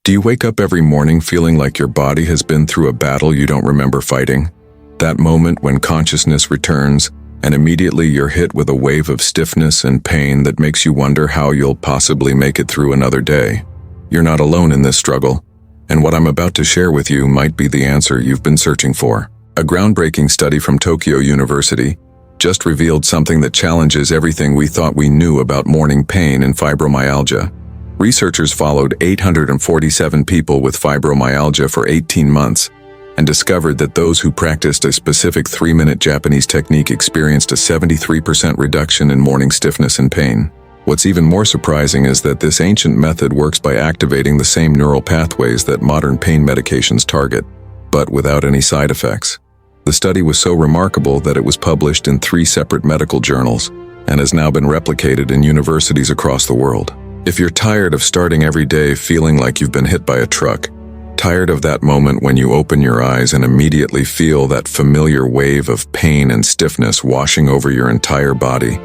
Do you wake up every morning feeling like your body has been through a battle you don't remember fighting? That moment when consciousness returns, and immediately you're hit with a wave of stiffness and pain that makes you wonder how you'll possibly make it through another day. You're not alone in this struggle, and what I'm about to share with you might be the answer you've been searching for. A groundbreaking study from Tokyo University just revealed something that challenges everything we thought we knew about morning pain and fibromyalgia. Researchers followed 847 people with fibromyalgia for 18 months and discovered that those who practiced a specific 3-minute Japanese technique experienced a 73% reduction in morning stiffness and pain. What's even more surprising is that this ancient method works by activating the same neural pathways that modern pain medications target, but without any side effects. The study was so remarkable that it was published in 3 separate medical journals and has now been replicated in universities across the world. If you're tired of starting every day feeling like you've been hit by a truck, tired of that moment when you open your eyes and immediately feel that familiar wave of pain and stiffness washing over your entire body,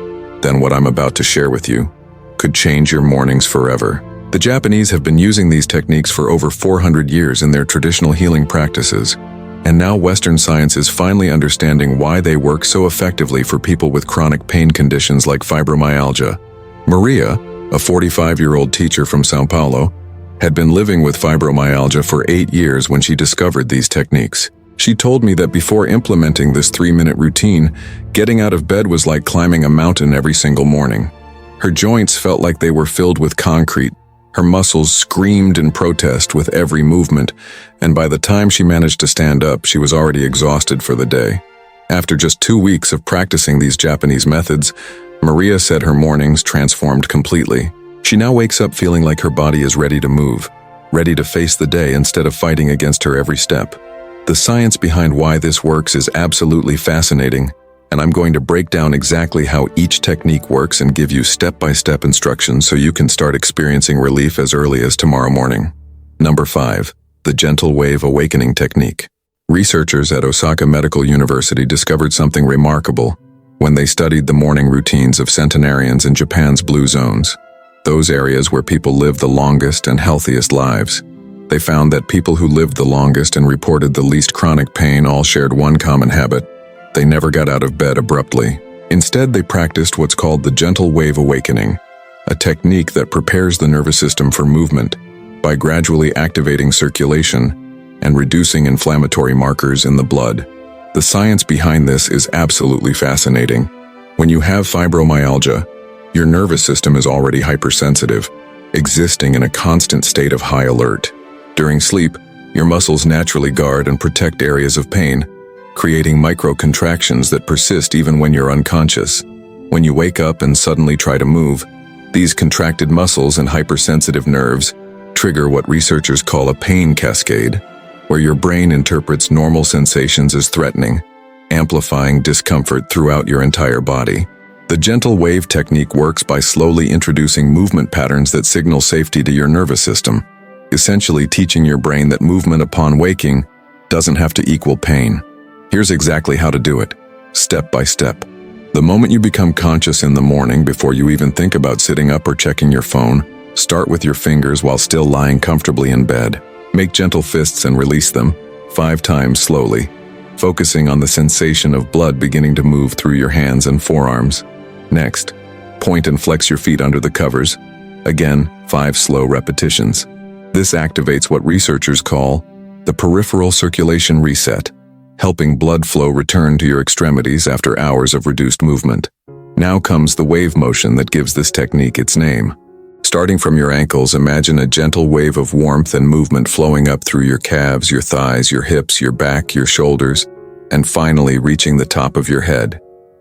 then what I'm about to share with you could change your mornings forever. The Japanese have been using these techniques for over 400 years in their traditional healing practices, and now Western science is finally understanding why they work so effectively for people with chronic pain conditions like fibromyalgia. Maria, a 45-year-old teacher from Sao Paulo, had been living with fibromyalgia for 8 years when she discovered these techniques. She told me that before implementing this 3-minute routine, getting out of bed was like climbing a mountain every single morning. Her joints felt like they were filled with concrete, her muscles screamed in protest with every movement, and by the time she managed to stand up, she was already exhausted for the day. After just 2 weeks of practicing these Japanese methods, Maria said her mornings transformed completely. She now wakes up feeling like her body is ready to move, ready to face the day instead of fighting against her every step. The science behind why this works is absolutely fascinating, and I'm going to break down exactly how each technique works and give you step-by-step instructions so you can start experiencing relief as early as tomorrow morning. Number 5. The Gentle Wave Awakening Technique. Researchers at Osaka Medical University discovered something remarkable when they studied the morning routines of centenarians in Japan's blue zones, those areas where people live the longest and healthiest lives. They found that people who lived the longest and reported the least chronic pain all shared one common habit: they never got out of bed abruptly. Instead, they practiced what's called the Gentle Wave Awakening, a technique that prepares the nervous system for movement by gradually activating circulation and reducing inflammatory markers in the blood. The science behind this is absolutely fascinating. When you have fibromyalgia, your nervous system is already hypersensitive, existing in a constant state of high alert. During sleep, your muscles naturally guard and protect areas of pain, creating micro-contractions that persist even when you're unconscious. When you wake up and suddenly try to move, these contracted muscles and hypersensitive nerves trigger what researchers call a pain cascade, where your brain interprets normal sensations as threatening, amplifying discomfort throughout your entire body. The gentle wave technique works by slowly introducing movement patterns that signal safety to your nervous system, essentially teaching your brain that movement upon waking doesn't have to equal pain. Here's exactly how to do it, step by step. The moment you become conscious in the morning, before you even think about sitting up or checking your phone, start with your fingers while still lying comfortably in bed. Make gentle fists and release them 5 times slowly, focusing on the sensation of blood beginning to move through your hands and forearms. Next, point and flex your feet under the covers. Again, 5 slow repetitions. This activates what researchers call the peripheral circulation reset, helping blood flow return to your extremities after hours of reduced movement. Now comes the wave motion that gives this technique its name. Starting from your ankles, imagine a gentle wave of warmth and movement flowing up through your calves, your thighs, your hips, your back, your shoulders, and finally reaching the top of your head.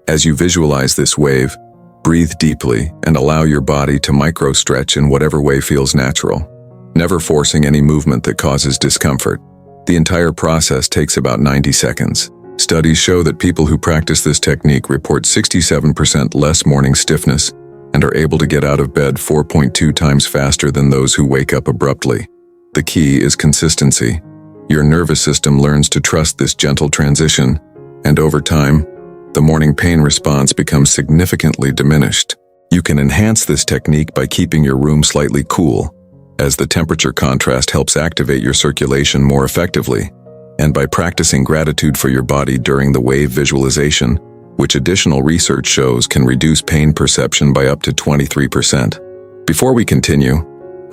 As you visualize this wave, breathe deeply and allow your body to micro-stretch in whatever way feels natural, never forcing any movement that causes discomfort. The entire process takes about 90 seconds. Studies show that people who practice this technique report 67% less morning stiffness and are able to get out of bed 4.2 times faster than those who wake up abruptly. The key is consistency. Your nervous system learns to trust this gentle transition, and over time, the morning pain response becomes significantly diminished. You can enhance this technique by keeping your room slightly cool, as the temperature contrast helps activate your circulation more effectively, and by practicing gratitude for your body during the wave visualization, which additional research shows can reduce pain perception by up to 23%. Before we continue,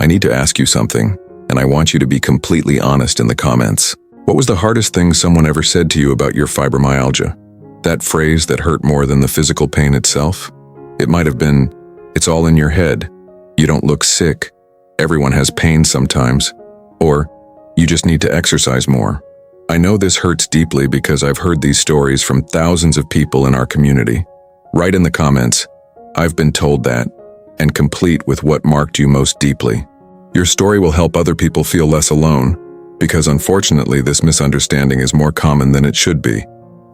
I need to ask you something, and I want you to be completely honest in the comments. What was the hardest thing someone ever said to you about your fibromyalgia? That phrase that hurt more than the physical pain itself? It might have been, "It's all in your head. You don't look sick. Everyone has pain sometimes." Or, "You just need to exercise more." I know this hurts deeply because I've heard these stories from thousands of people in our community. Write in the comments, "I've been told that," and complete with what marked you most deeply. Your story will help other people feel less alone, because unfortunately this misunderstanding is more common than it should be.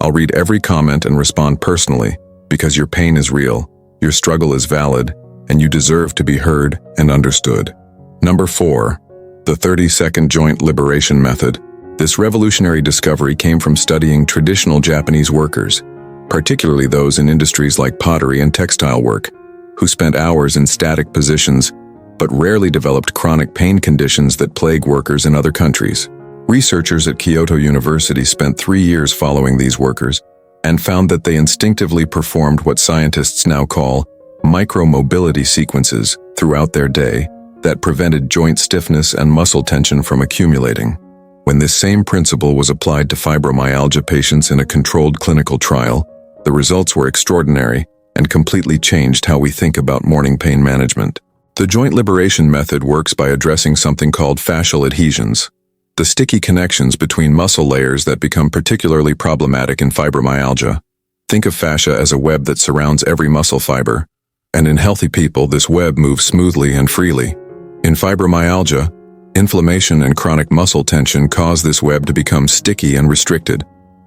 I'll read every comment and respond personally, because your pain is real, your struggle is valid, and you deserve to be heard and understood. Number 4. The 30-second joint liberation method. This revolutionary discovery came from studying traditional Japanese workers, particularly those in industries like pottery and textile work, who spent hours in static positions but rarely developed chronic pain conditions that plague workers in other countries. Researchers at Kyoto University spent 3 years following these workers and found that they instinctively performed what scientists now call micromobility sequences throughout their day that prevented joint stiffness and muscle tension from accumulating. When this same principle was applied to fibromyalgia patients in a controlled clinical trial, the results were extraordinary and completely changed how we think about morning pain management. The joint liberation method works by addressing something called fascial adhesions, the sticky connections between muscle layers that become particularly problematic in fibromyalgia. Think of fascia as a web that surrounds every muscle fiber, and in healthy people this web moves smoothly and freely. In fibromyalgia, inflammation and chronic muscle tension cause this web to become sticky and restricted,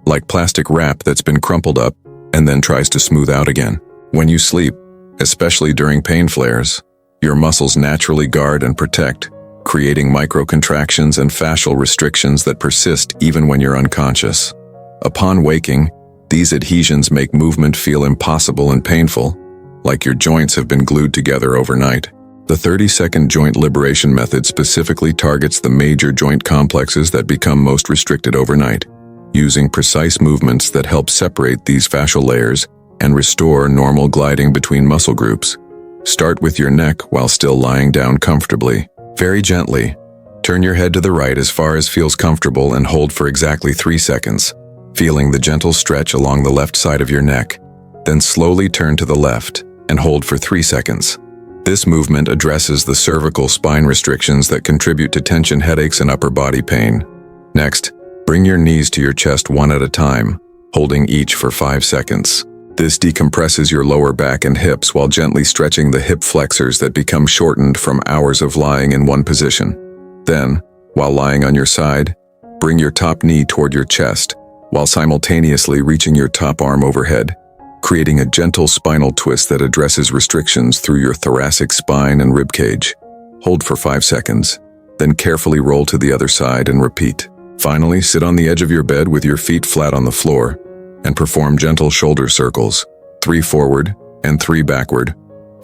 like plastic wrap that's been crumpled up and then tries to smooth out again. When you sleep, especially during pain flares, your muscles naturally guard and protect, creating microcontractions and fascial restrictions that persist even when you're unconscious. Upon waking, these adhesions make movement feel impossible and painful, like your joints have been glued together overnight. The 30-second joint liberation method specifically targets the major joint complexes that become most restricted overnight, using precise movements that help separate these fascial layers and restore normal gliding between muscle groups. Start with your neck while still lying down comfortably. Very gently, turn your head to the right as far as feels comfortable and hold for exactly 3 seconds, feeling the gentle stretch along the left side of your neck. Then slowly turn to the left and hold for 3 seconds. This movement addresses the cervical spine restrictions that contribute to tension headaches and upper body pain. Next, bring your knees to your chest one at a time, holding each for 5 seconds. This decompresses your lower back and hips while gently stretching the hip flexors that become shortened from hours of lying in one position. Then, while lying on your side, bring your top knee toward your chest, while simultaneously reaching your top arm overhead, creating a gentle spinal twist that addresses restrictions through your thoracic spine and rib cage. Hold for 5 seconds, then carefully roll to the other side and repeat. Finally, sit on the edge of your bed with your feet flat on the floor and perform gentle shoulder circles, 3 forward and 3 backward,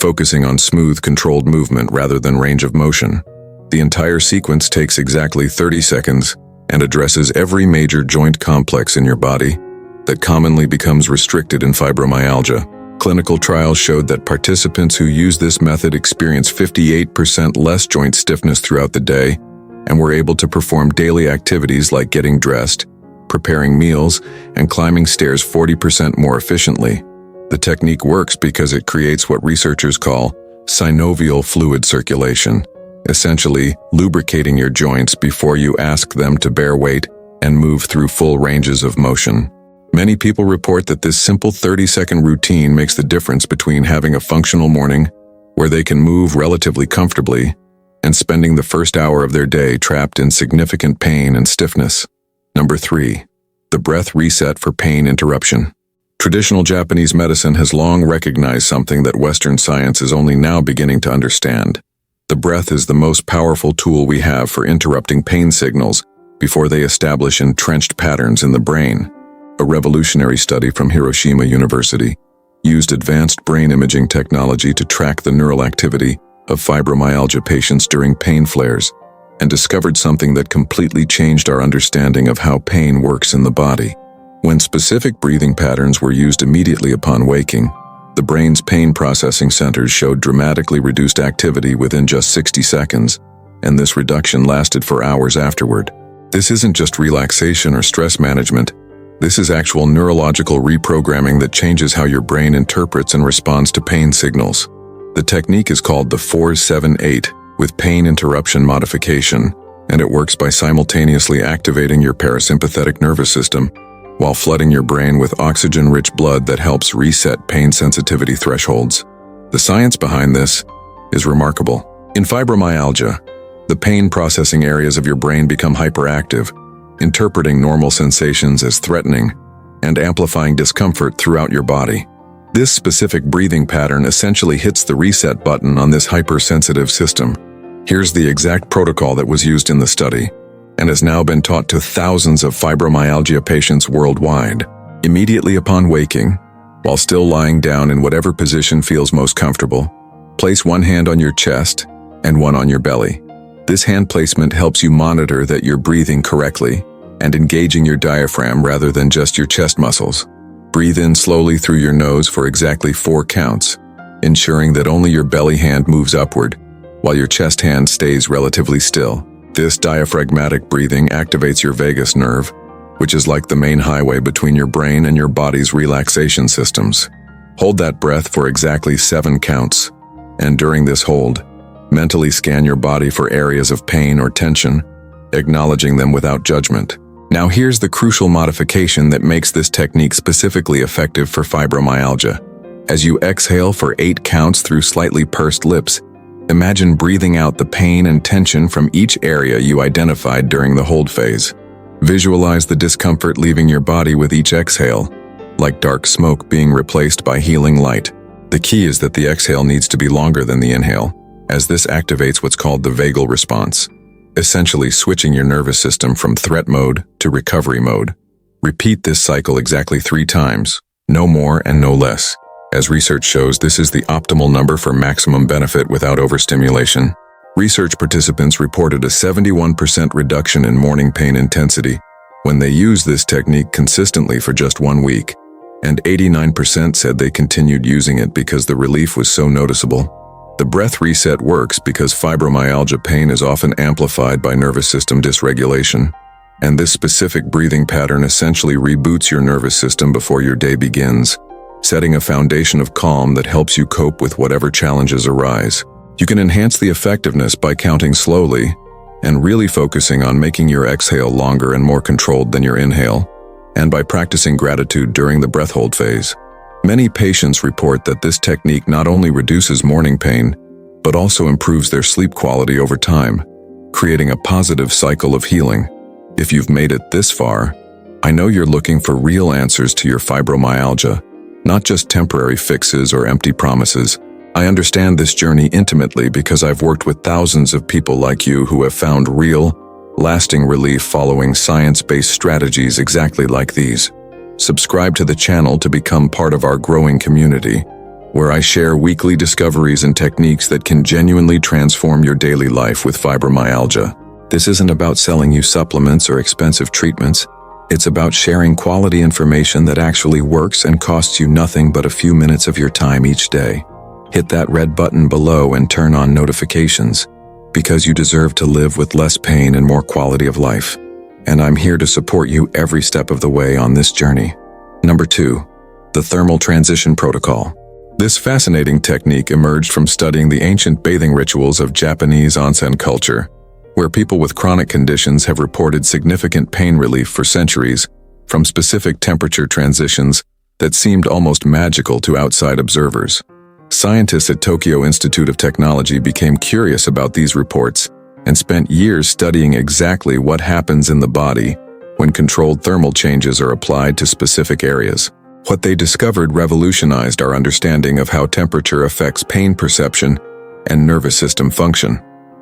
focusing on smooth, controlled movement rather than range of motion. The entire sequence takes exactly 30 seconds and addresses every major joint complex in your body that commonly becomes restricted in fibromyalgia. Clinical trials showed that participants who use this method experience 58% less joint stiffness throughout the day and were able to perform daily activities like getting dressed, preparing meals, and climbing stairs 40% more efficiently. The technique works because it creates what researchers call synovial fluid circulation, essentially lubricating your joints before you ask them to bear weight and move through full ranges of motion. Many people report that this simple 30-second routine makes the difference between having a functional morning, where they can move relatively comfortably, and spending the first hour of their day trapped in significant pain and stiffness. Number 3. The breath reset for pain interruption. Traditional Japanese medicine has long recognized something that Western science is only now beginning to understand. The breath is the most powerful tool we have for interrupting pain signals before they establish entrenched patterns in the brain. A revolutionary study from Hiroshima University used advanced brain imaging technology to track the neural activity of fibromyalgia patients during pain flares and discovered something that completely changed our understanding of how pain works in the body. When specific breathing patterns were used immediately upon waking, the brain's pain processing centers showed dramatically reduced activity within just 60 seconds, and this reduction lasted for hours afterward. This isn't just relaxation or stress management. This is actual neurological reprogramming that changes how your brain interprets and responds to pain signals. The technique is called the 4-7-8 with pain interruption modification, and it works by simultaneously activating your parasympathetic nervous system while flooding your brain with oxygen-rich blood that helps reset pain sensitivity thresholds. The science behind this is remarkable. In fibromyalgia, the pain processing areas of your brain become hyperactive, interpreting normal sensations as threatening and amplifying discomfort throughout your body. This specific breathing pattern essentially hits the reset button on this hypersensitive system. Here's the exact protocol that was used in the study and has now been taught to thousands of fibromyalgia patients worldwide. Immediately upon waking, while still lying down in whatever position feels most comfortable, place one hand on your chest and one on your belly. This hand placement helps you monitor that you're breathing correctly and engaging your diaphragm rather than just your chest muscles. Breathe in slowly through your nose for exactly 4 counts, ensuring that only your belly hand moves upward, while your chest hand stays relatively still. This diaphragmatic breathing activates your vagus nerve, which is like the main highway between your brain and your body's relaxation systems. Hold that breath for exactly 7 counts, and during this hold, mentally scan your body for areas of pain or tension, acknowledging them without judgment. Now here's the crucial modification that makes this technique specifically effective for fibromyalgia. As you exhale for 8 counts through slightly pursed lips, imagine breathing out the pain and tension from each area you identified during the hold phase. Visualize the discomfort leaving your body with each exhale, like dark smoke being replaced by healing light. The key is that the exhale needs to be longer than the inhale, as this activates what's called the vagal response, essentially switching your nervous system from threat mode to recovery mode. Repeat this cycle exactly 3 times, no more and no less. As research shows, this is the optimal number for maximum benefit without overstimulation. Research participants reported a 71% reduction in morning pain intensity when they used this technique consistently for just 1 week, and 89% said they continued using it because the relief was so noticeable. The breath reset works because fibromyalgia pain is often amplified by nervous system dysregulation, and this specific breathing pattern essentially reboots your nervous system before your day begins, setting a foundation of calm that helps you cope with whatever challenges arise. You can enhance the effectiveness by counting slowly and really focusing on making your exhale longer and more controlled than your inhale, and by practicing gratitude during the breath hold phase. Many patients report that this technique not only reduces morning pain, but also improves their sleep quality over time, creating a positive cycle of healing. If you've made it this far, I know you're looking for real answers to your fibromyalgia, not just temporary fixes or empty promises. I understand this journey intimately because I've worked with thousands of people like you who have found real, lasting relief following science-based strategies exactly like these. Subscribe to the channel to become part of our growing community, where I share weekly discoveries and techniques that can genuinely transform your daily life with fibromyalgia. This isn't about selling you supplements or expensive treatments. It's about sharing quality information that actually works and costs you nothing but a few minutes of your time each day. Hit that red button below and turn on notifications, because you deserve to live with less pain and more quality of life. And I'm here to support you every step of the way on this journey. Number 2, the thermal transition protocol. This fascinating technique emerged from studying the ancient bathing rituals of Japanese onsen culture, where people with chronic conditions have reported significant pain relief for centuries from specific temperature transitions that seemed almost magical to outside observers. Scientists at Tokyo Institute of Technology became curious about these reports and spent years studying exactly what happens in the body when controlled thermal changes are applied to specific areas. What they discovered revolutionized our understanding of how temperature affects pain perception and nervous system function.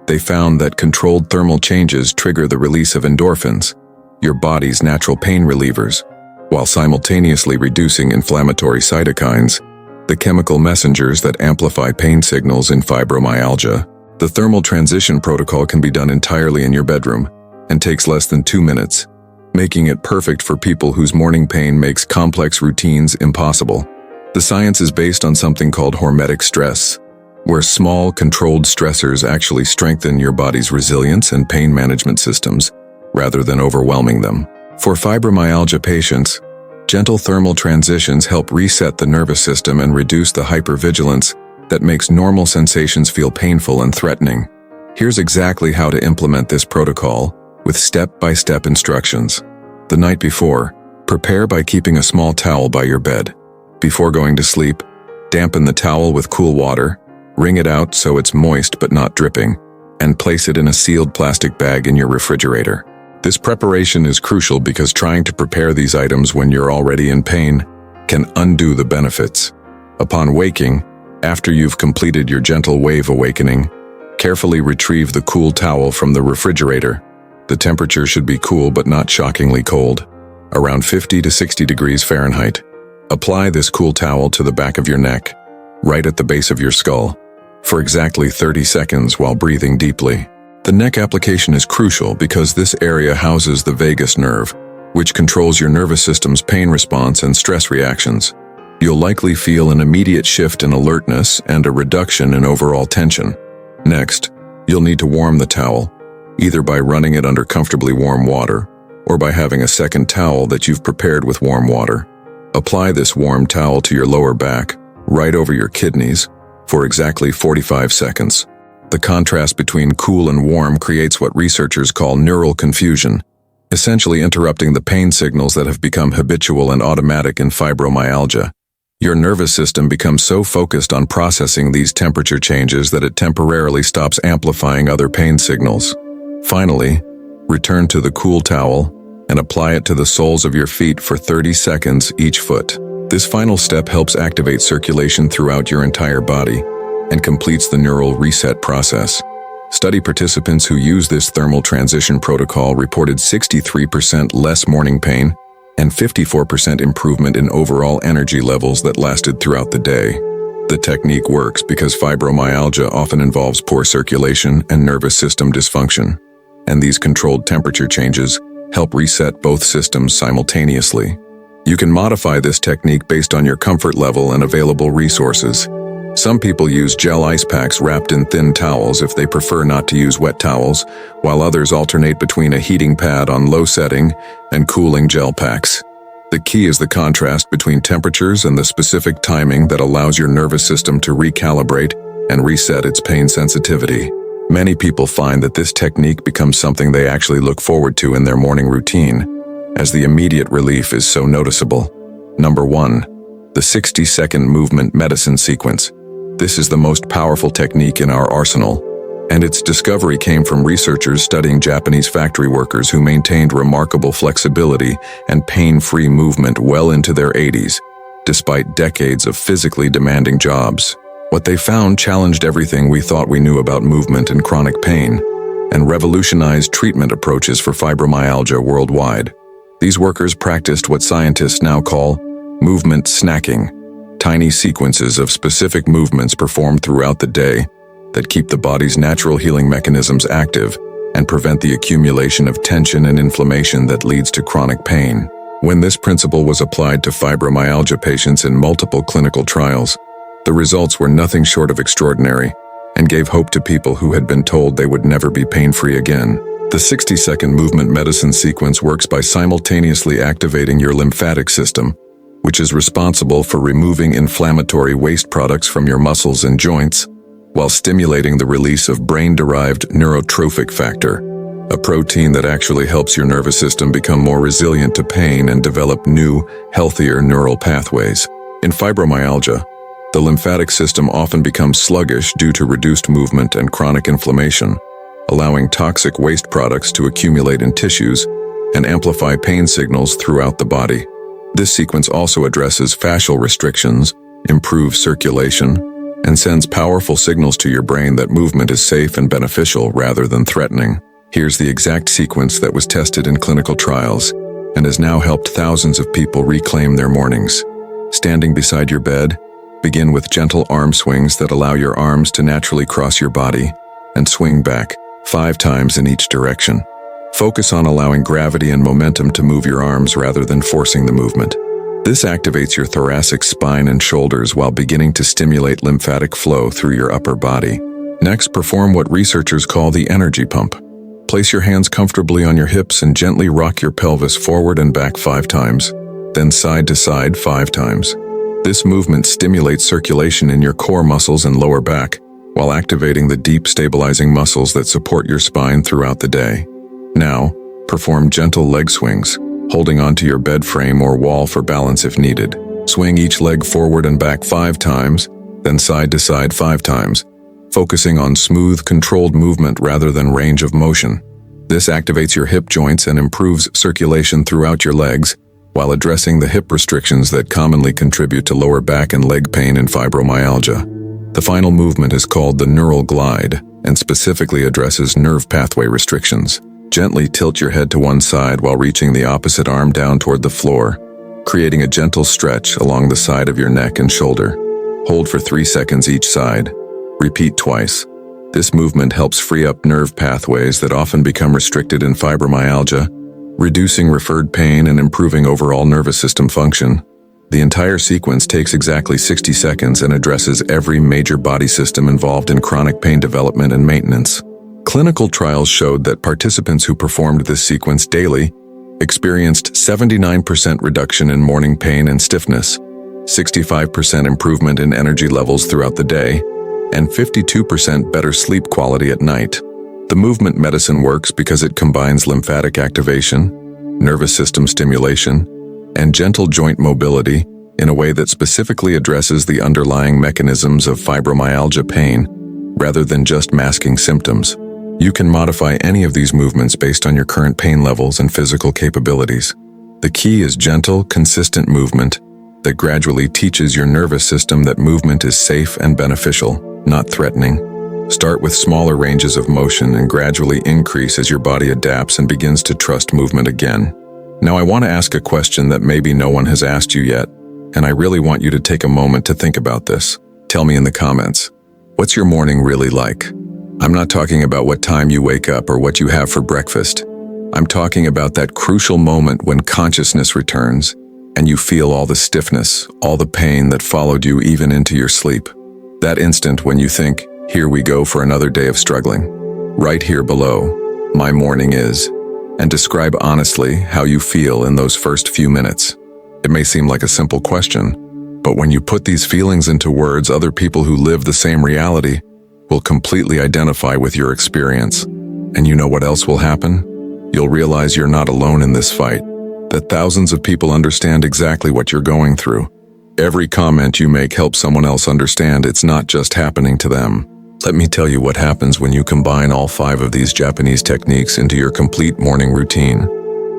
They found that controlled thermal changes trigger the release of endorphins, your body's natural pain relievers, while simultaneously reducing inflammatory cytokines, the chemical messengers that amplify pain signals in fibromyalgia. The thermal transition protocol can be done entirely in your bedroom and takes less than 2 minutes, making it perfect for people whose morning pain makes complex routines impossible. The science is based on something called hormetic stress, where small, controlled stressors actually strengthen your body's resilience and pain management systems, rather than overwhelming them. For fibromyalgia patients, gentle thermal transitions help reset the nervous system and reduce the hypervigilance that makes normal sensations feel painful and threatening. Here's exactly how to implement this protocol, with step-by-step instructions. The night before, prepare by keeping a small towel by your bed. Before going to sleep, dampen the towel with cool water, wring it out so it's moist but not dripping, and place it in a sealed plastic bag in your refrigerator. This preparation is crucial because trying to prepare these items when you're already in pain can undo the benefits. Upon waking, after you've completed your gentle wave awakening, carefully retrieve the cool towel from the refrigerator. The temperature should be cool but not shockingly cold, around 50 to 60 degrees Fahrenheit. Apply this cool towel to the back of your neck, right at the base of your skull, for exactly 30 seconds while breathing deeply. The neck application is crucial because this area houses the vagus nerve, which controls your nervous system's pain response and stress reactions. You'll likely feel an immediate shift in alertness and a reduction in overall tension. Next, you'll need to warm the towel, either by running it under comfortably warm water or by having a second towel that you've prepared with warm water. Apply this warm towel to your lower back, right over your kidneys, for exactly 45 seconds. The contrast between cool and warm creates what researchers call neural confusion, essentially interrupting the pain signals that have become habitual and automatic in fibromyalgia. Your nervous system becomes so focused on processing these temperature changes that it temporarily stops amplifying other pain signals. Finally, return to the cool towel and apply it to the soles of your feet for 30 seconds each foot. This final step helps activate circulation throughout your entire body and completes the neural reset process. Study participants who use this thermal transition protocol reported 63% less morning pain and 54% improvement in overall energy levels that lasted throughout the day. The technique works because fibromyalgia often involves poor circulation and nervous system dysfunction, and these controlled temperature changes help reset both systems simultaneously. You can modify this technique based on your comfort level and available resources. Some people use gel ice packs wrapped in thin towels if they prefer not to use wet towels, while others alternate between a heating pad on low setting and cooling gel packs. The key is the contrast between temperatures and the specific timing that allows your nervous system to recalibrate and reset its pain sensitivity. Many people find that this technique becomes something they actually look forward to in their morning routine, as the immediate relief is so noticeable. Number 1. The 60-second movement medicine sequence. This is the most powerful technique in our arsenal, and its discovery came from researchers studying Japanese factory workers who maintained remarkable flexibility and pain-free movement well into their 80s, despite decades of physically demanding jobs. What they found challenged everything we thought we knew about movement and chronic pain, and revolutionized treatment approaches for fibromyalgia worldwide. These workers practiced what scientists now call movement snacking, tiny sequences of specific movements performed throughout the day that keep the body's natural healing mechanisms active and prevent the accumulation of tension and inflammation that leads to chronic pain. When this principle was applied to fibromyalgia patients in multiple clinical trials, the results were nothing short of extraordinary and gave hope to people who had been told they would never be pain-free again. The 60-second movement medicine sequence works by simultaneously activating your lymphatic system, which is responsible for removing inflammatory waste products from your muscles and joints, while stimulating the release of brain-derived neurotrophic factor, a protein that actually helps your nervous system become more resilient to pain and develop new, healthier neural pathways. In fibromyalgia, the lymphatic system often becomes sluggish due to reduced movement and chronic inflammation, allowing toxic waste products to accumulate in tissues and amplify pain signals throughout the body. This sequence also addresses fascial restrictions, improves circulation, and sends powerful signals to your brain that movement is safe and beneficial rather than threatening. Here's the exact sequence that was tested in clinical trials and has now helped thousands of people reclaim their mornings. Standing beside your bed, Begin with gentle arm swings that allow your arms to naturally cross your body and swing back 5 times in each direction. Focus on allowing gravity and momentum to move your arms rather than forcing the movement. This activates your thoracic spine and shoulders while beginning to stimulate lymphatic flow through your upper body. Next, perform what researchers call the energy pump. Place your hands comfortably on your hips and gently rock your pelvis forward and back 5 times, then side to side 5 times. This movement stimulates circulation in your core muscles and lower back, while activating the deep stabilizing muscles that support your spine throughout the day. Now, perform gentle leg swings, holding onto your bed frame or wall for balance if needed. Swing each leg forward and back 5 times, then side to side 5 times, focusing on smooth, controlled movement rather than range of motion. This activates your hip joints and improves circulation throughout your legs, while addressing the hip restrictions that commonly contribute to lower back and leg pain and fibromyalgia. The final movement is called the neural glide and specifically addresses nerve pathway restrictions. Gently tilt your head to one side while reaching the opposite arm down toward the floor, creating a gentle stretch along the side of your neck and shoulder. Hold for 3 seconds each side. Repeat twice. This movement helps free up nerve pathways that often become restricted in fibromyalgia, reducing referred pain and improving overall nervous system function. The entire sequence takes exactly 60 seconds and addresses every major body system involved in chronic pain development and maintenance. Clinical trials showed that participants who performed this sequence daily experienced 79% reduction in morning pain and stiffness, 65% improvement in energy levels throughout the day, and 52% better sleep quality at night. The movement medicine works because it combines lymphatic activation, nervous system stimulation, and gentle joint mobility in a way that specifically addresses the underlying mechanisms of fibromyalgia pain, rather than just masking symptoms. You can modify any of these movements based on your current pain levels and physical capabilities. The key is gentle, consistent movement that gradually teaches your nervous system that movement is safe and beneficial, not threatening. Start with smaller ranges of motion and gradually increase as your body adapts and begins to trust movement again. Now I want to ask a question that maybe no one has asked you yet, and I really want you to take a moment to think about this. Tell me in the comments, what's your morning really like? I'm not talking about what time you wake up or what you have for breakfast. I'm talking about that crucial moment when consciousness returns and you feel all the stiffness, all the pain that followed you even into your sleep. That instant when you think, here we go for another day of struggling. Write here below, my morning is, and describe honestly how you feel in those first few minutes. It may seem like a simple question, but when you put these feelings into words, other people who live the same reality will completely identify with your experience. And you know what else will happen? You'll realize you're not alone in this fight, that thousands of people understand exactly what you're going through. Every comment you make helps someone else understand it's not just happening to them. Let me tell you what happens when you combine all 5 of these Japanese techniques into your complete morning routine,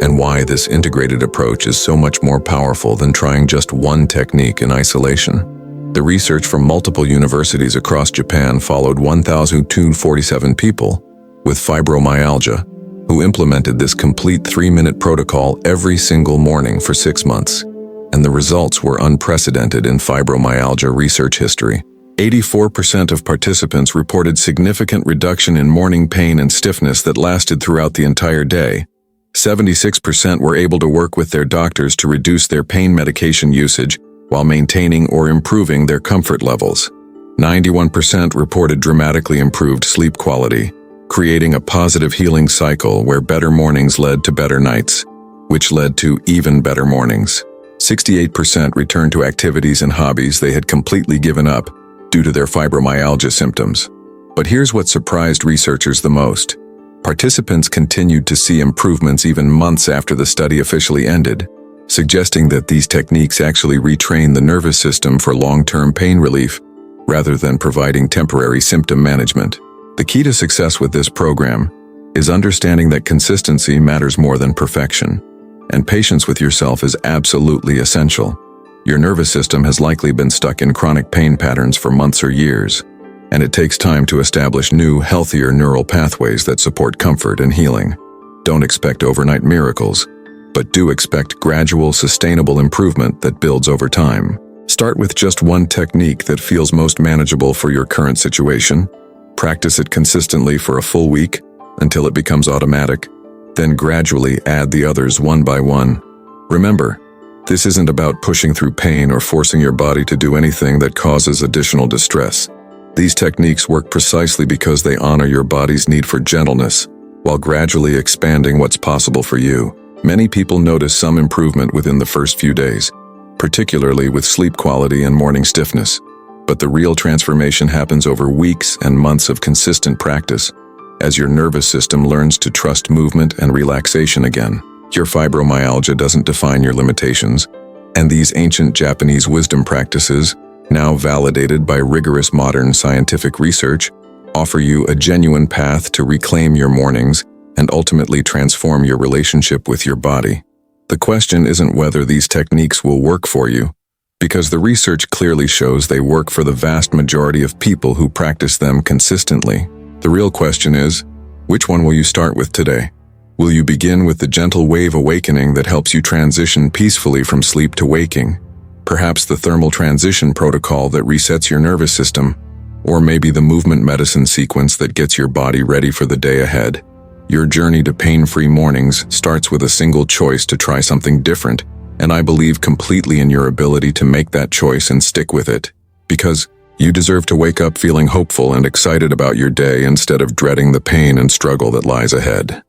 and why this integrated approach is so much more powerful than trying just one technique in isolation. The research from multiple universities across Japan followed 1,247 people with fibromyalgia who implemented this complete 3-minute protocol every single morning for 6 months. And the results were unprecedented in fibromyalgia research history. 84% of participants reported significant reduction in morning pain and stiffness that lasted throughout the entire day. 76% were able to work with their doctors to reduce their pain medication usage while maintaining or improving their comfort levels. 91% reported dramatically improved sleep quality, creating a positive healing cycle where better mornings led to better nights, which led to even better mornings. 68% returned to activities and hobbies they had completely given up due to their fibromyalgia symptoms. But here's what surprised researchers the most. Participants continued to see improvements even months after the study officially ended, suggesting that these techniques actually retrain the nervous system for long-term pain relief rather than providing temporary symptom management. The key to success with this program is understanding that consistency matters more than perfection, and patience with yourself is absolutely essential. Your nervous system has likely been stuck in chronic pain patterns for months or years, and it takes time to establish new, healthier neural pathways that support comfort and healing. Don't expect overnight miracles, but do expect gradual, sustainable improvement that builds over time. Start with just one technique that feels most manageable for your current situation. Practice it consistently for a full week until it becomes automatic. Then gradually add the others one by one. Remember, this isn't about pushing through pain or forcing your body to do anything that causes additional distress. These techniques work precisely because they honor your body's need for gentleness, while gradually expanding what's possible for you. Many people notice some improvement within the first few days, particularly with sleep quality and morning stiffness. But the real transformation happens over weeks and months of consistent practice, as your nervous system learns to trust movement and relaxation again. Your fibromyalgia doesn't define your limitations, and these ancient Japanese wisdom practices, now validated by rigorous modern scientific research, offer you a genuine path to reclaim your mornings and ultimately transform your relationship with your body. The question isn't whether these techniques will work for you, because the research clearly shows they work for the vast majority of people who practice them consistently. The real question is, which one will you start with today? Will you begin with the gentle wave awakening that helps you transition peacefully from sleep to waking? Perhaps the thermal transition protocol that resets your nervous system, or maybe the movement medicine sequence that gets your body ready for the day ahead. Your journey to pain-free mornings starts with a single choice to try something different, and I believe completely in your ability to make that choice and stick with it. Because you deserve to wake up feeling hopeful and excited about your day instead of dreading the pain and struggle that lies ahead.